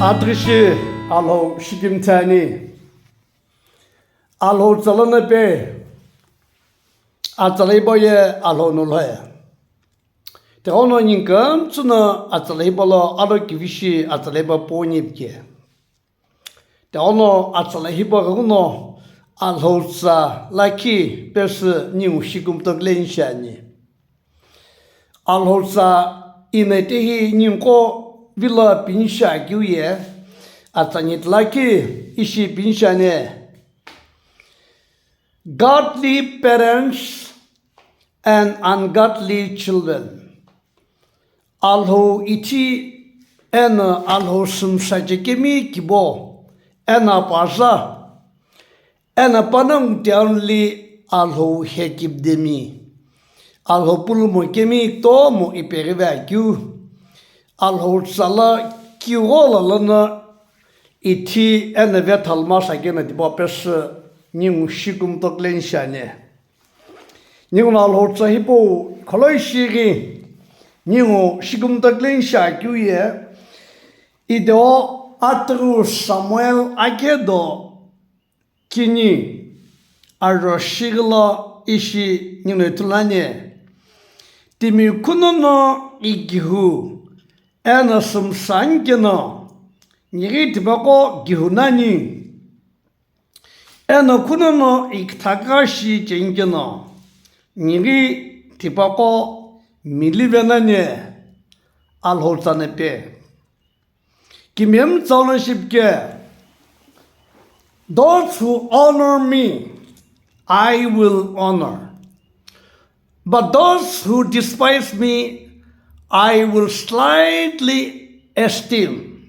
Adresi alo şikimtani alo zalana be azalay boye alo nolaya te ono ninkam tsuna azalay bolo alo kivisi azalay ba ponipke te ono azalay ba ono alo sa laki pes niu shikumtok lenshani alo sa inetehi ninko Villa Pinsha Guye Atanit Laki Ishi Pinshane Godly parents and ungodly children. Alho iti en alho sumsajekemi kibo en apasa en panang tianli alho hekibdemi alho pulmo kemi to mo iperivaku Alho sala kiwola lana iti ene vetal masa gena di bopes ning shigum tok lenshane ning alho sahibo koloi shigi ning shigum tok lensha kuye ido atru Samuel agedo kini arro shigla ishi ning tulane timi kunono igihu ena sumsangena niri tibako gihunani ena kunono iktagashi jengena niri tibako milivenane alholzane pe kimyem zawnashipke those who honor me I will honor, but those who despise me I will slightly esteem.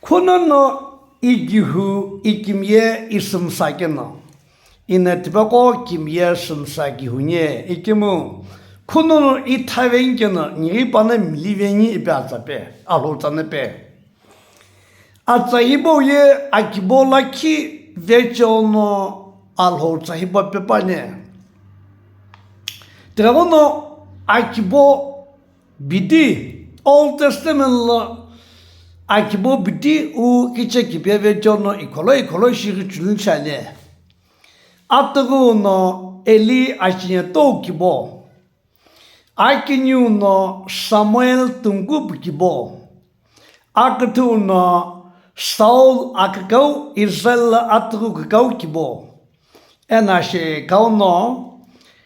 Kunono igihu ikimye isumsagena. Inatibako kimye sumsagihunye ikimu. Kunono itavengena niribana miliveni ibazabe. Alhutanepe. Atsahibo ye akibola ki vechono alhutahibo pepane. Dragono Akibo bidi Old Testament la Akibo bidi u kiche kibe ve jono ikolo shiri chulun chane Atagu no Eli achine to kibo Akinyu no Samuel tungub kibo Akatu no Saul akagau Israel atagu kagau kibo Enashe kau no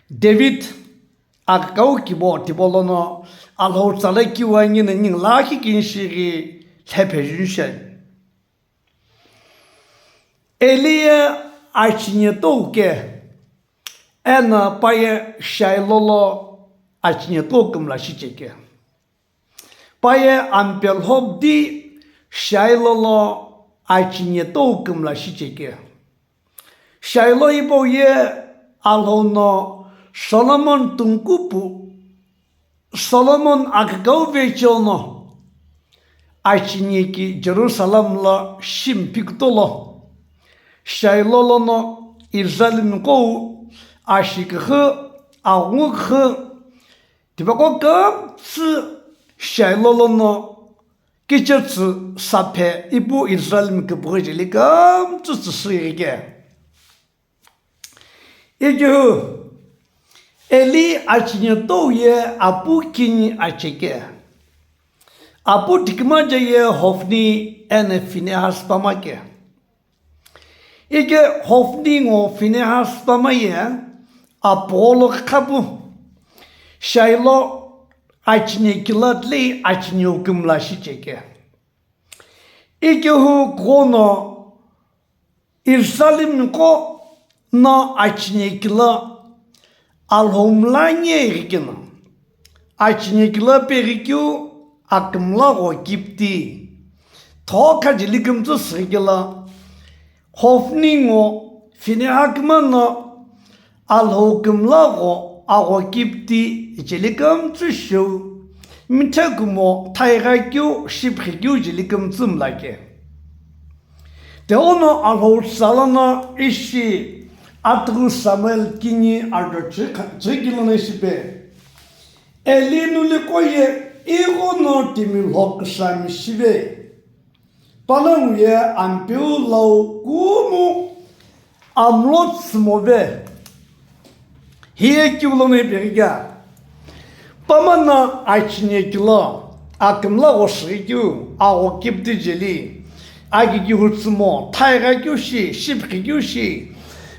David Akau kibo tibolono alho tsale kiwa ngin ning lahi kinshiri tepe rinshen. Elia achinye toke ena paye shailolo achinye tokum la shicheke. Paye ampel hobdi shailolo achinye tokum la shicheke. Shailo ibo ye alho no Solomon tungkupu Solomon akagau vechono Achinyeki Jerusalem la shimpikutolo Shailolo no Israelim ko ashikhe awukhe Tibako kam tsi Shailolo no Kichertsi sape ibu Israelim kibujili kam tsi sirige Ijuhu Eli achinye ye apu kini acheke. Apu tikmaja ye Hofni ene Finehas pamake. Ike Hofni ngo Finehas pamaye Apolo kabu. Shailo achinye kilatli achinye ukumla shicheke. Ike hu kono Irsalim ko na achinye kilat Alhomlanye rigena. Achinekla perikyu akmla go gipti. Toka jiligumtu srigela. Hofningo finehakmano alhokumla go ago gipti jiligumtu shu. Mitagumo tairagyu shiprigyu jiligumtu mlake. De ono alhosalana ishi Atru Samuel kini ardo chikilana shibe. Elinu le koye ego no timi lok sami shibe. Palang ye ampiu lau kumu amlot smove. Hiye kiulone beriga. Pamana açne kilo. Akımla oşrikyu. Ago kipti jeli. Agi hutsumo. Tayga gyushi. Shipki gyushi.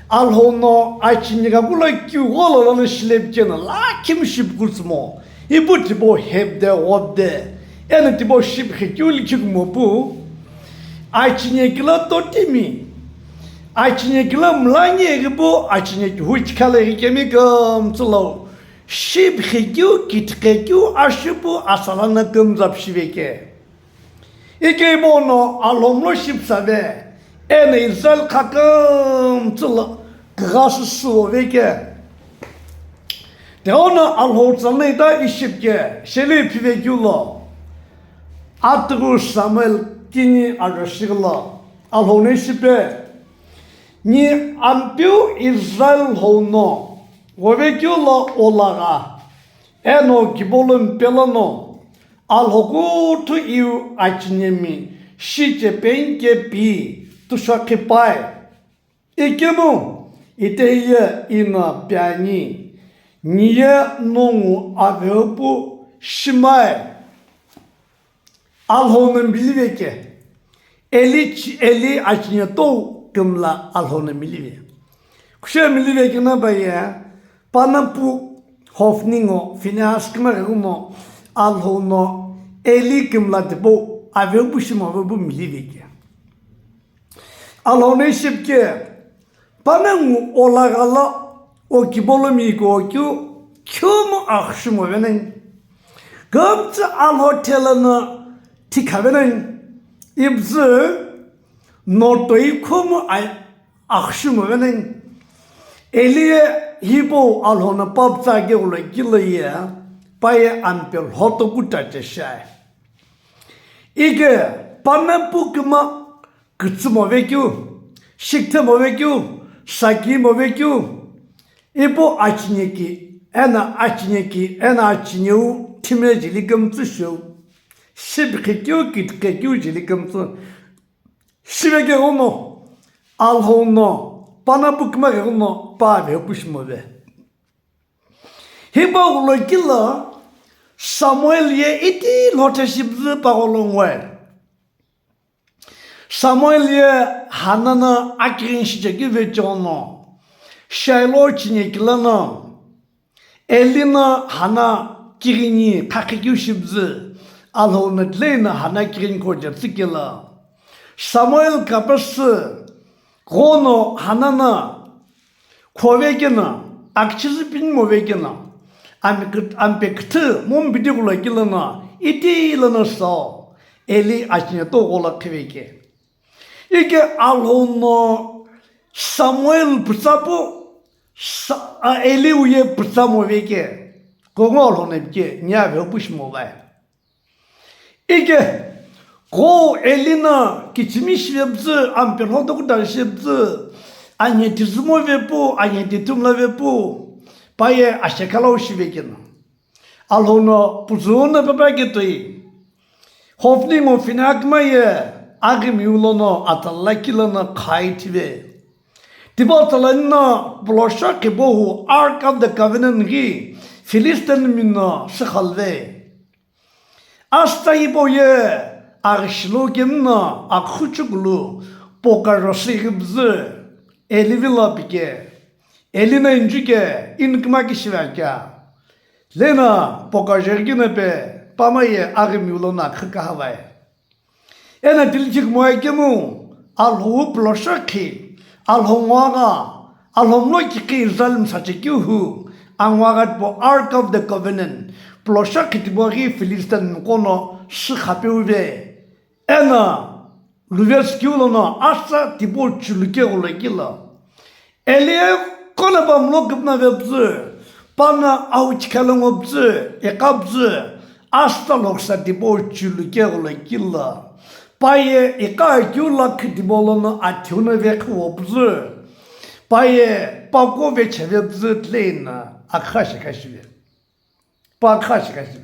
Alhono açniga gula kyu golalanı şilepkene. La kim ship hutsumo. Ibu tibo hebde obde. Ene tibo shipki gyuli kikmo bu. Açnekila totimi. Açnekila mlanye gibi açnek huçkale kemi gamtslo. Shibkhikyu kitkekyu ashubu asalana gamzapshiveke. İki bono alomlo shipsabe. Ene izal kagamtslo gası suveke. De ona alhotsanı da işipke. Şeli pivekyulo. Atru Samuel kini arashigla alhoneshipe ni ampiu Israel hono wovekula olaga eno kibolum pelano alhokutu iu achnemi shiche penke pi tushakipai ikemu iteye ina piani niye nongu avebu shimai alhonun biliveke eli açınca to kımla alhonun bilive. Kuşa biliveke na baya bana bu hofningo finans kıma alhono eli kımla de bu ave bu şima bu biliveke. Alhonu şipke bana olagala o kibolomi ko küm akşumu benim gamtı alhotelana tikavenen ibzu notoi kumu akşumu venen eliye hibo alhona papsa geula gilaya paya ampel hoto kutache şay ige panapu kuma kıtsımo vekyu şiktemo vekyu sakimo vekyu ibo açnyeki ena açnyu timecili gımtışu Shibkhikyu kitkekyu jilikamsu. Shivege ono. Alhono. Bana bukma ono. Pabe pushmove. Hiba ulogila. Samuel ye iti lote shibzu paolongwe. Samuel ye hanana akirin shijagi vejono. Shaylo chinyekilana. Elina hana kirini kakikyu shibzu. Alhonat lena hana kirin koca tsikila. Samuel kapası kono hanana kovegena akçızı bin movegena ampe kıtı mum bidigula gilana iti ilana sa eli açnya to ola kveke. İke alhono Samuel psapo eli uye psamo veke. Kongo alhonepke nyave pushmovay. İke ko elina kiçmiş vebzi amperhoda kudar şebzi anyetizmo vepu anyetitumla vepu paye aşekala uşivekina alhono puzuna babagetoyi hofningo finakmaye agim yulono atallakilana kaytive tibaltalanna blosha kebohu Ark of the Covenant gi Filistin minna sıkhalve Astayı boye arşlu gemna akhuçuglu pokarosigibzi elivila bike elina injuke inkma kişiverka lena pokajergine be pamaye agim yulona khakavay ena diljik moygemu alhu ploshaki alhonwaga alhomloki zalim saçekyuhu anwagat bo Ark of the Covenant Plosha kitibori Filistin kono sıkapıve ena lüveskiulona asa tibo çülüke olagila eliye kona bamlo gıbna vebzi bana avuçkalın obzi ekabzi asta loksa tibo çülüke olagila paye eka tibolona atyuna vek obzi paye pako ve çevebzi tleyna akhaşı kaşıve Pakhaşkası.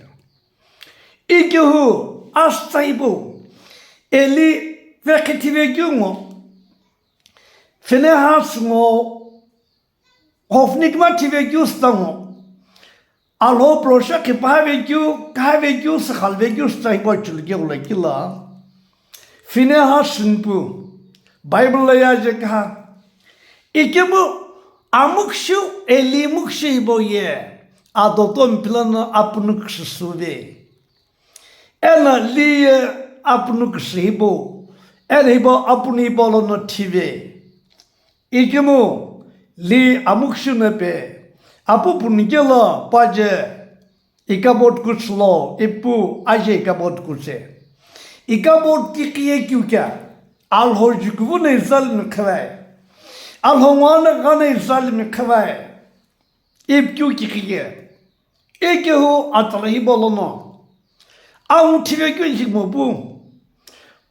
İkihu astaybu eli ve kitivekyungo Finehasngo hofnikma tivekyustango alho prosha ki pavekyu sakhalvekyu staygochulgewlekila Finehasnpu Bible yazıka İkimu amukshu elimukshu boye adoton plano apnuk suve ena liye apnuk sibo ena apuni bolono tive İkimu li amukshu nepe apu punigela paje ikabot kutslo ipu aje ikabot kutse ikabot kikiye kyuka alhojukvu ne zalim khavai alhongwana gane zalim khavai ip kyu kikiye ekehu atlahi bolono amu tive gyojik mobu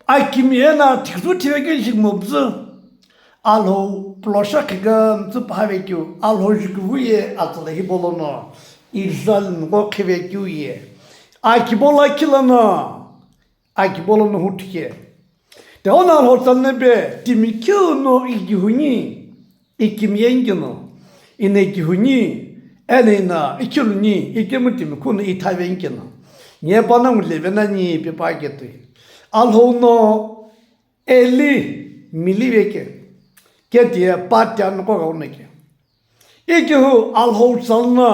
akimiena tikzu tive gyojik mobzu alho plosha kigam tu pavekyu alhojukvu ye atlahi bolono izzalim go kivekyu ye akibola kilana akibolono hutke de onan hotanne be timikyu no igihuni ikimyengino ine gihuni enena ikiluni ikemutim kunu itavenkino niye bana mulevena ni be pagetu alhono 50 miliveke ketiye patyan ko gauneke ikihu alhosalna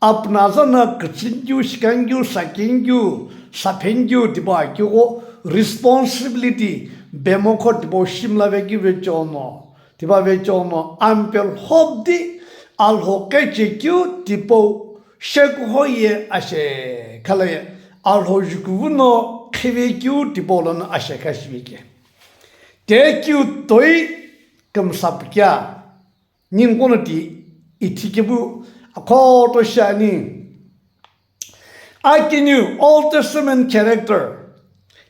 apna sana kchinju shikangyu sakingyu sapengyu dibakyu go responsibility bemokot boshimla vegi vechono tiba vechono ampel hobdi alhoke chekyu tipo shekhoye ashe khalaye alhojukvuno khivekyu tipolon ashe kashvike tekyu toy kamsapkya ningonati itikibu akoto shani I can you Old Testament character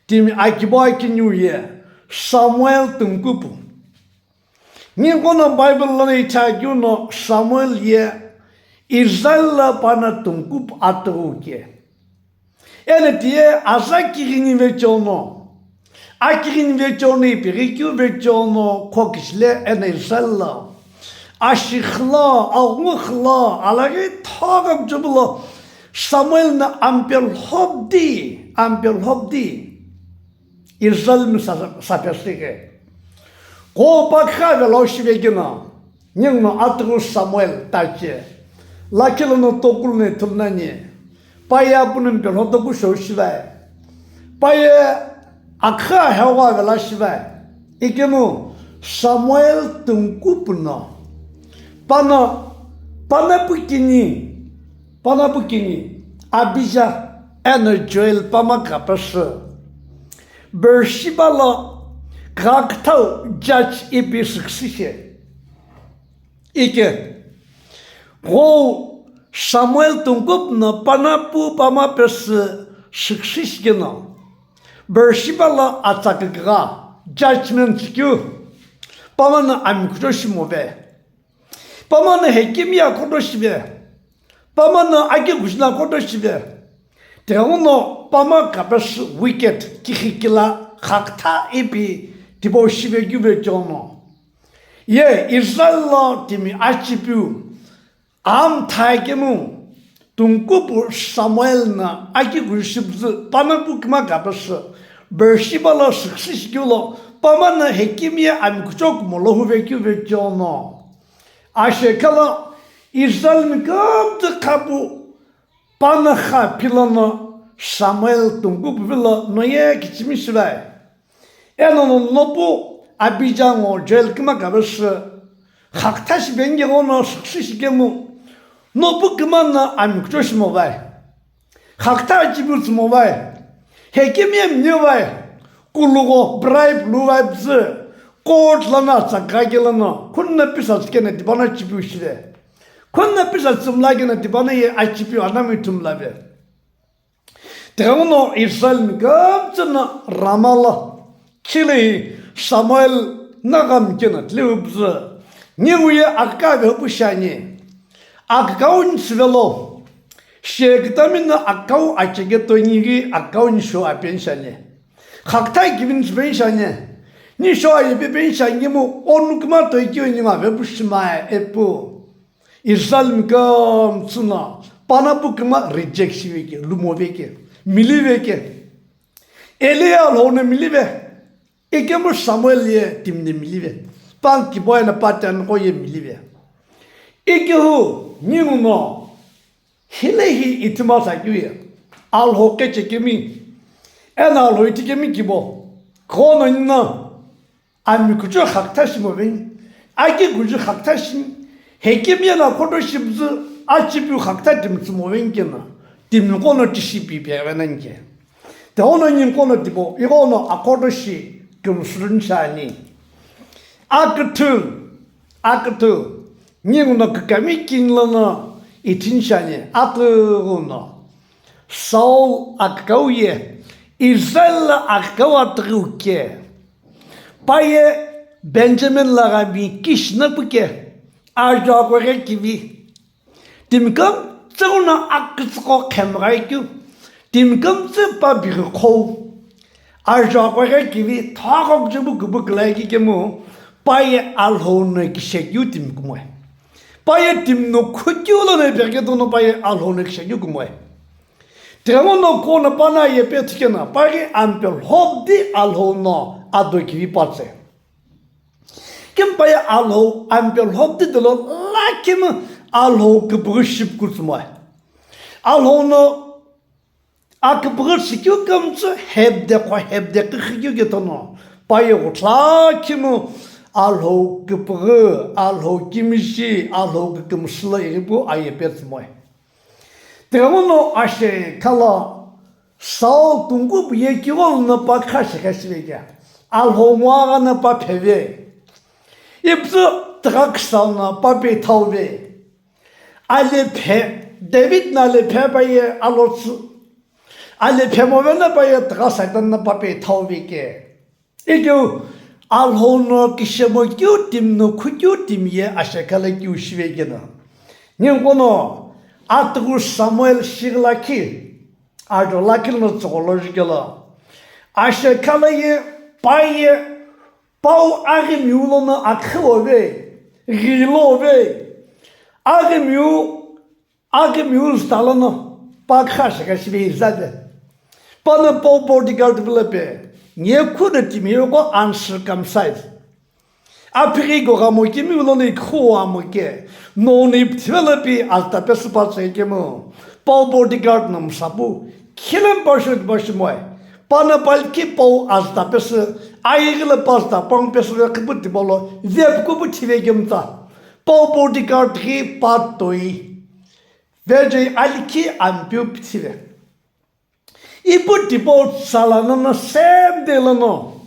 Timi akiboy kinyu ye Samuel tungkupu Ningono Bible lana itagyu no Samuel ye Israel pana tungkup atu ke Ene tiye azakirini vechono Akirin vechono ipirikyu vechono kokisle ene Israel Aşıkla, ağmıkla, alagi tağım cıbıla Samuel na ampel hobdi İrzal mı sapyastike Ko bakha ve loşi vegina Ningno atru Samuel taçı Lakilano tokulne tulnani Paya bunun bir hodoku şoşivay Paya akha hava ve laşivay İkemu Samuel tungkupna Pana bukini abija enerjoel pama kapası Bershibala kaktau judge ipi sıksişe İki Go Samuel tungkupna pana pu pama pesi sıksişgena Bershibala atakıga judgment kyu Pamana amikroşimove Pamana hekimiya kodoşive Pamana agi kuşna kodoşive Teono pama kapes wicked kihikila hakta ipi tiboşive güve jono Ye Israel'la timi açıpyu Am taygemu Tungkupu Samuel'na agi kuşibzi Pama bukma kapes Bershibala sıksış gyulo Pamana hekimiya amikuşok molahu ve güve jono Aşekala İsrail mi kamtı kabu Panaha pilano Samuel tungup vila noye kiçmiş ve Enon nobu Abidjan o jelkima kabısı Haktaş benge ono sıksış gemu Nobu kımana amiktoş mu vay Hakta cibürt mu vay Hekimiyem ne vay Kulugo bribe lu vay bzı Koğutlana sakagilana Kunna pisat gene dibana çipiyor işte Kunna pisat sımla gene dibana ye açıpıyor anamıtımla ver Teono İsrail mi gamçına Ramallah Çili Samuel nagam gene tlubzı Nivuye akka ve puşani Akkavun svelo Şektamina akkav açıge toynigi akkavun şu apenşani Haktay gibi ben şanye. Ni şu ayı bir ben şanye mu onu kuma da iki oynama ve bu şımaya bu. İrsalım kam suna. Bana bu kuma rejection veki, lumo veki, mili veki. Ele al onu mili ve. İkemu Samuel'ye timde mili ve. Banki boyana patan koye mili ve. İkehu ninguno. Hilehi itimasa güye. Al hoke çekimi. En al hoyti kemi kibo. Kono inna. Ami kucu haktaşımı ben. Agi kucu haktaşım. Hekim yana konuşup açıp yu haktaşım mı ben kena. Tim kono tişi bibi venen ki. De onun yin kono tipo. İkono akordoşi kumsurun şani. Akıtı. Ninguno kukami kinlana. İtin şani. Atığına. Saul akkauye. İsrail akkavatıgıke. Paye Benjamin lagabi kişne buke. Ajagore gibi. Dimkam zona akkısko kemraykü. Dimkam zıpa bir kov. Ajagore gibi takakcı bu gıbıklayı kemu. Paye alhone kişekü dimkumay. Paye dimno kutyolane bergedono paye alhone kişekü kumay. Tremono kona bana yepetkena. Paye ampel hobdi alhono ado gibi patse. Kim paye alho ampel hobdi delo lakim alho kıbrışıp kutsmay. Alhono akıbrışık kamsı hebde kıkıyo getono. Paye lakim alho kıbrı, alho kimişi, alho kıkımsıla bu ayepetmay. Tremono aşe kala Saul tungu biye kivolna pa kaşıkaşıveke. Alhomuağana pa peve. İpsi traksalna pa betavve. Alepe, David nalepe baye alotsu. Alepe movena baye trasadanna pa betavveke. İgü alhono kişemo gyutim kutyutim ye aşakala gyuşivekena. Ningono Atgu Samuel şirlaki. Ardo lakilno psikolojikala. Aşakalayı paye pau agimyulona akılove. Gilove. Agimyul stalana. Bakaşaka şivi zade. Bana pau bodyguard bilepe. Niye kunetimi yoko uncircumcised. Aprigo ramokimi ulone khuamoke. No nip tvelopi alta pesupatse kemo. Pau bodyguard nam sabu. Kilen başmoy. Bana balki pau alta pesu. Aygılı pasta pang pesu ve kıbıt bolo. Zep kubu tivegimta. Pau bodyguard ki patoi. Vece alki ampiu pitive. İbu tipo salanana sem delano.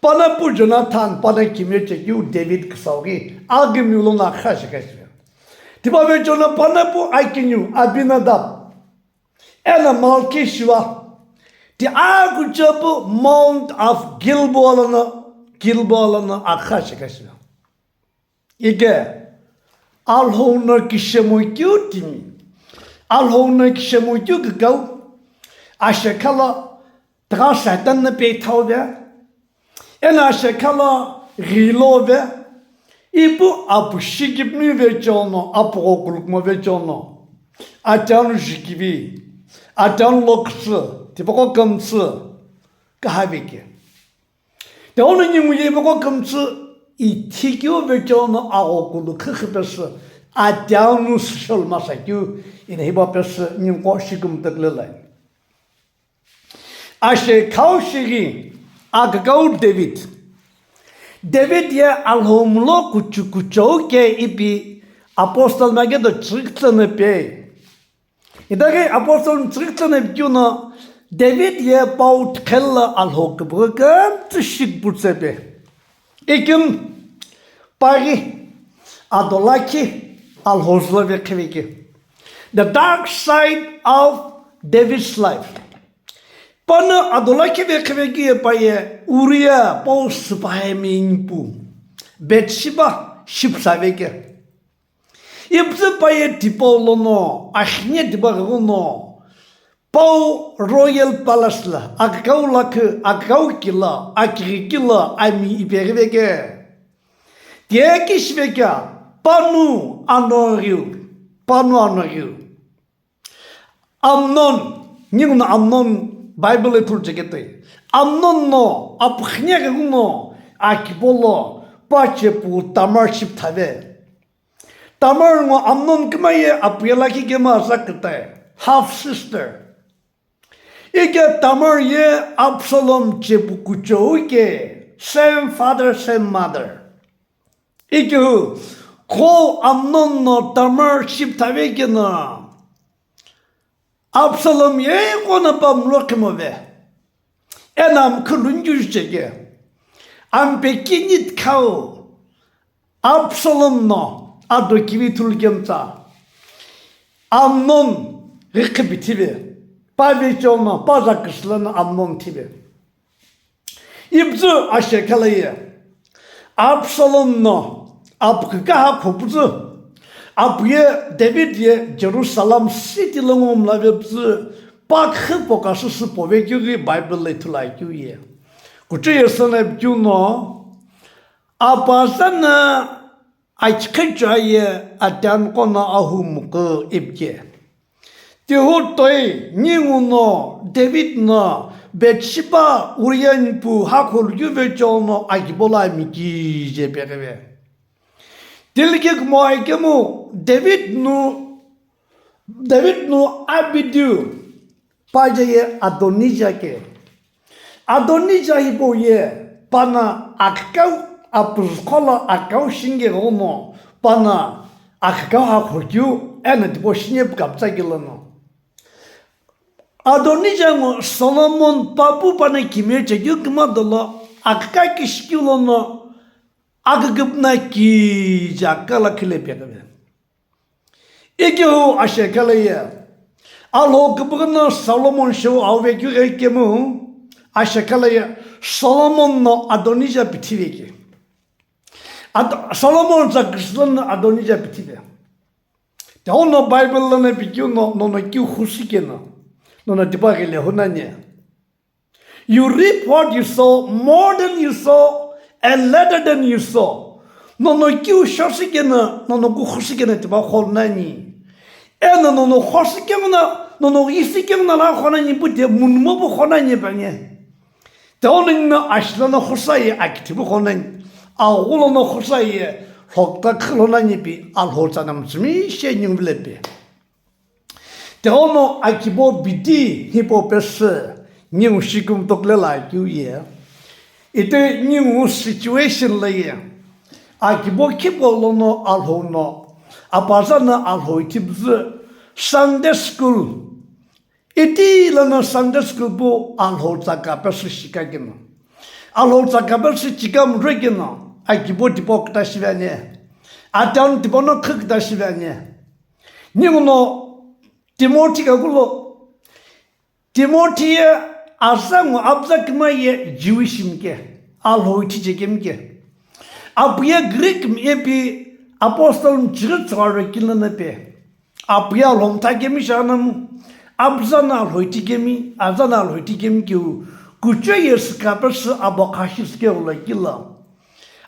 Bana bu Jonathan, bana kimye çekiyor David kısavgi. Algım yoluna karşı karşıya. Tiba ve Jonathan bana bu Aykinyu, Abinadab. Ena malki şiva. Ti ağu çabı Mount of Gilboalana karşı karşıya. İge. Alhona kişemoykyu timi. Alhona kişemoykyu gıgav. Aşakala trasaytanna beytavve. En aşakala gilove. İbu apışı gibi vecano, apokulukma vecano. Atan jikivi, atan loksı, tipako kamsı, kahveki. De onun yumuye bako kamsı, itikyo vecano ağokulu kıkıpesi, atan sıçılmasa ki, yine hibapesi nyumko şikim tıklılay. Aşe kavşigi, Agagaw David. David ya alhomlo kuchu ke ipi apostol mage do çırıktığını pe. İdaki apostolun çırıktığını piyona David ya paut kella alhok bırakın tışık bursa pe. İkim pari adolaki alhozla ve keveki. The dark side of David's life. Bana adolaki ve keveki paye Uriya pau sıpahemin bu. Betşiba şipsa veke. İpsi paye tipolono, ahne tiba gono. Pau Royal Palace la, akau lakı, akau kila, akiri kila, ami iberi veke. Diye kiş veke, panu anoriu, panu anoriu. Amnon, nyung Amnon Bible tur cekete. Amnon no, apkhnya no, akibolo, pache pu tamarship thave. Tamar no Amnon kemaye apyala ki kema sakte, half sister. İke Tamar ye Absalom çepukuço ke same father same mother. İke hu ko Amnon no Tamar şip taveke no Absalom ye kona pam lokmo ve enam kuluncuş çeke am pekinit kao Absalom no ado kivi tulgemta Amnon rikbitivi Pavyç olma, bazı kıslarını Amnon tibi. İbzi aşekalayı. Absalom no, abkıka kopuzu. Abye David ye Jerusalem City longomla vebzi. Bakı pokası sıpo ve gibi Bible'le tulay gibi. Kutu yasana biju no. Abazana açıkçayı atan kona ahumukı ibke. Tihutoi, Ninguno, David no, Betsheba, Urianpu, Hakul, Juvejono, Akibola Miki, Jepere. Tilgik Moikemu, David no Abidu, Pajaye Adonijake. Adonija hiboye, Pana Akau, Apuskola Akau Shinge Hono, Pana Akau Hakurju, and Boshnip Kapsagilano. Adonijamo Solomon papu pana kimye çekiyor kımadala akka kişkilono akıgıpna ki jakala kilepyakave. İki hu aşakalaya alo kıbıgına Solomon şu avvekü ekemu aşakalaya Solomon no Adonija bitiveki. Solomon zakıslanı Adonija bitive. De ono Bible'la bikiyor no ki husikena. No dibagile hunanya. You reap what you sow, more than you sow, and later than you sow. No kiu shosikena, no ku husikena tiba honani. No hosikena, no isikena la honani putte munmo bu honani banye. Tawning aşlana husayı aktibi honani. Ağulana husayı hokta kılonani bi al horsanam zmi şeyin bilebi. Teono akibo bidi hipo pese new shikum tokle la ye. Ite new situation le akibo kipo lono alhono apazana alhoitibze Sunday school. Iti lana Sunday school bu alhotaka pese shikagino. Alhotaka pese chikam regino akibo tipo ktasivane. Atan tipo no ktasivane. Niuno Timothy'ga gulo Timothy'ye asam abzakmaye Jewishimke alhoyti çekemke apuya Greek mi apostolun çırıtları kilene pe apuya lomta gemiş anam abzan alhoyti gemi azan alhoyti gemi ki kuçe yeskapısı abakaşiske ola kila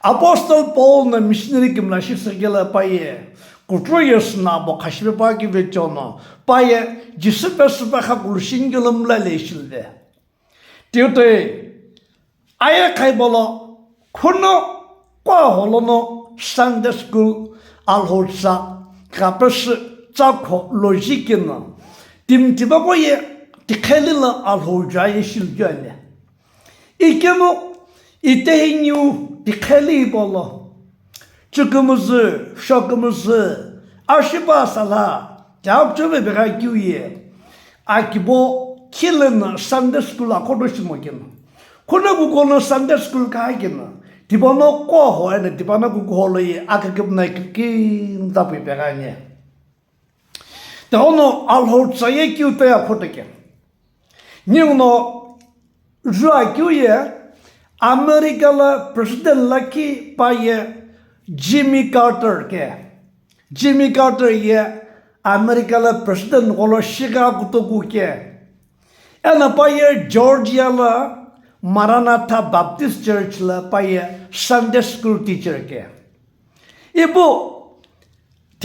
apostol Paul'na missionary kimlaşırsa gela paye Kutruyasına bu kaşbe paki ve çono paye cispe sıbaka kulşingilımla leşildi. Diyote aya kaybala kuno kwa holono Sunday school alholsa kapısı çako lojikina dimtiba boye dikhelila alholca yeşilgöle. İkemu itehinyu dikheli bala. Çıkımızı, şokımızı, aşı basala, cevapçı ve bir aykiye. Akibo kilin Sunday school'a konuşma gina. Kona kona Sunday school kaya gina. Dibana koho ene dibana kukolayı akıkıp nakikin tabi beranye. De onu alhotsaya ki utaya kotake. Niuno juakiye Amerikalı president'laki paye Jimmy Carter ke. Jimmy Carter ye Amerikalı president golo Chicago toku ke. ena paye Georgia la Maranatha Baptist Church la paye Sunday school teacher ke. Ibu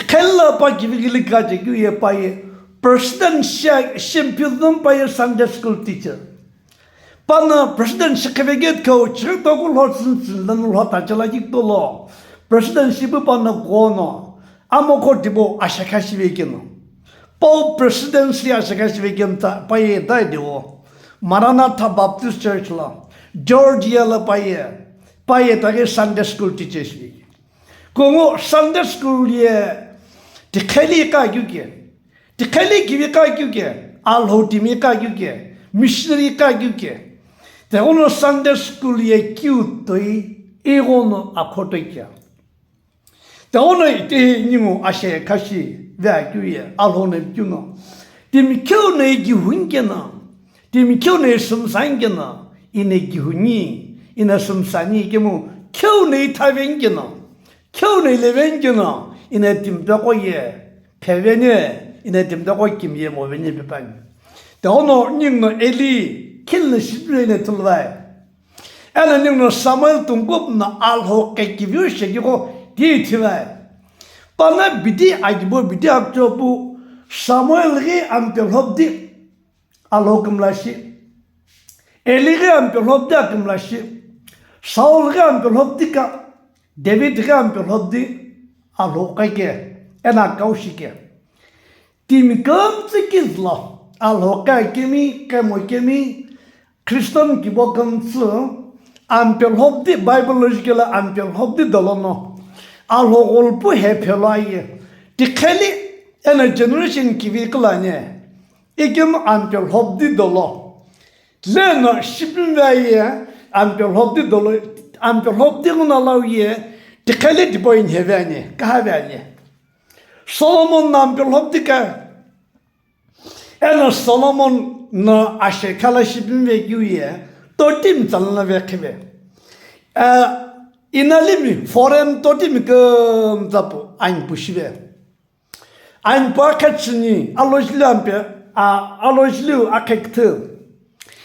Kella pa kivigili kaje kyu ye paye President Shimpyudum paye Sunday school teacher. Pana President Shikaveget ko chirtokul hotsin sindanul hotachalajik tolo. President Shibu pana gono. Amoko tibo ashakashi vekino. Paul presidency ashakashi vekimta paye daidiwo. Maranatha Baptist Church la. Georgia la paye tage Sunday school teachers vi. Kongo Sunday school ye Tikali ka gyuke. Tikali gibi ka gyuke. Alhotimi ka gyuke. Missionary ka gyuke. Te ono Sunday school ye kyutoi egono akotoikya. Te ono ite ningo ashe kashi va gyuye alhone gyuno. Timi kyone gyuhungena. Timi kyone sumsangena. Ine gyuhuni. Ine sumsani gemu kyone tavengena. Kyone levengena. Ine timdako ye pevene. Ine timdako kimye movene bipani. Te ono ningo eli kilne shidrene tulvay. Ena ningo Samuel tungup na alho kekivyo shekiko diitivay. Bana bidi ajibo bidi akcho bu Samuel ge ampel hobdi alho kumlashi. Eli ge ampel hobdi akumlashi. Saul ge ampel hobdi ka. David ge ampel hobdi alho keke. Ena kaushike. Tim kamtsi kizla. Alho kekemi kemi Kristan ki bokamsı ampel hobdi Bible ampel hobdi dalono alho golpu hepelay dikali ena generation ki viklane ikim ampel hobdi dalo lena şibin veye ampel hobdi dalo ampel hobdi gunalawiye dikali diboyin hevani kahvani Solomon ampel hobdi ka ena Solomon na ashe kala shibin ve gyuye totim zalna ve kebe inalimi foreign totim gam zapu ain pushive ain pakachni alojlu akektu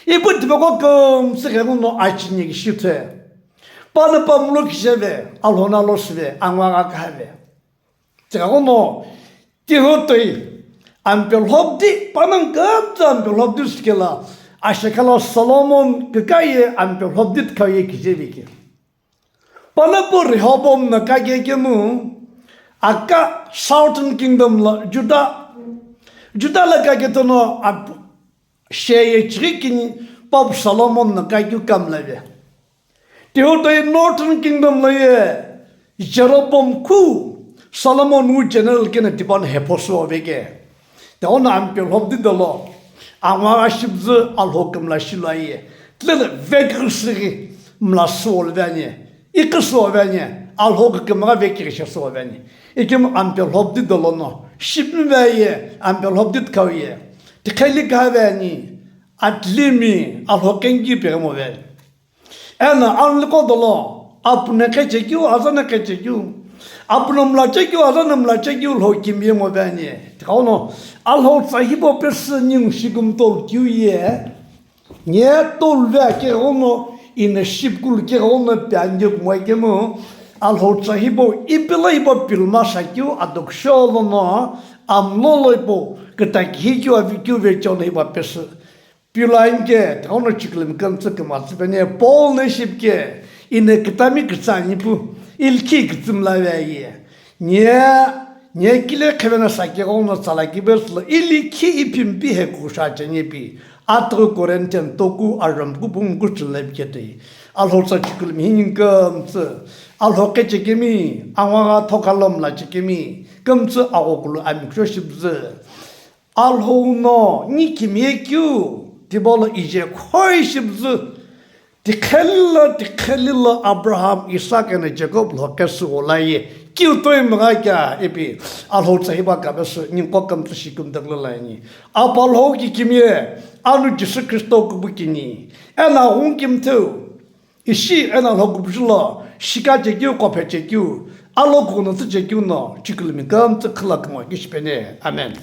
ibut bego gam sigemu no achni gishute bana pamluk jeve alhona losve anwa kahve jagono tihotoi ampel hobdi panang gamza ampel hobdi skela ashekala Solomon kakaye ampel hobdi kaye kijeviki pana bu Rehobom na kage gemu akka Southern Kingdom la Juda la kage tono sheye chikin pop Solomon na kage kamlave teotoy Northern Kingdom la ye Jeroboam ku Solomon u general kena tiban heposo vege te ona ampel hobdi dalo ama ashibzu alhokum la shilaye tlele vegrsigi mlasol vanye ikso vanye alhokum ma vekirişe so vanye ikim ampel hobdi dalo no shibmi veye ampel hobdi kawiye tikali gavani atlimi alhokengi permo ve ena anliko dalo apne kechekyu azana kechekyu apnom la chekyu azanam la chekyu hokim yemo vanye tikono alho sahibo persning shigum tol kyuye nye tol ve ke ono in shibkul ke ono pyanjuk moigemo alho sahibo ipilaibo pilma sakyu adoksholno amnoloibo ketakhijo avikyu vechone ba pers pilainge tikono chiklim kamtsak masbene polne shibke in ketamik sanipu ilki gitsimlaveye nye kile kevena sakye ono salaki bersla iliki ipim bihe kushache bi atro korenten toku aram kupum kuchlepkete alho sachikul minin kamts alho kechekemi awaga thokalom la chekemi kamts agokulu amikshibz alho no nikimekyu tibolo ije khoishibz Tikhalila Abraham, Isaac and Jacob Lokasu Olaye, Kiltoy Mraga, Epi, Alho Sahiba Cabas, Ninkokam to Shikum the Lani, Apolhoki Kimye, Alu Jesu Christo Kubukini, and I won't him too. Is she and Alhokubula, Shikaja Kopechekyu, Alokuna to Jekuno, Chikulmikam to Klakmo, Gishpene, Amen.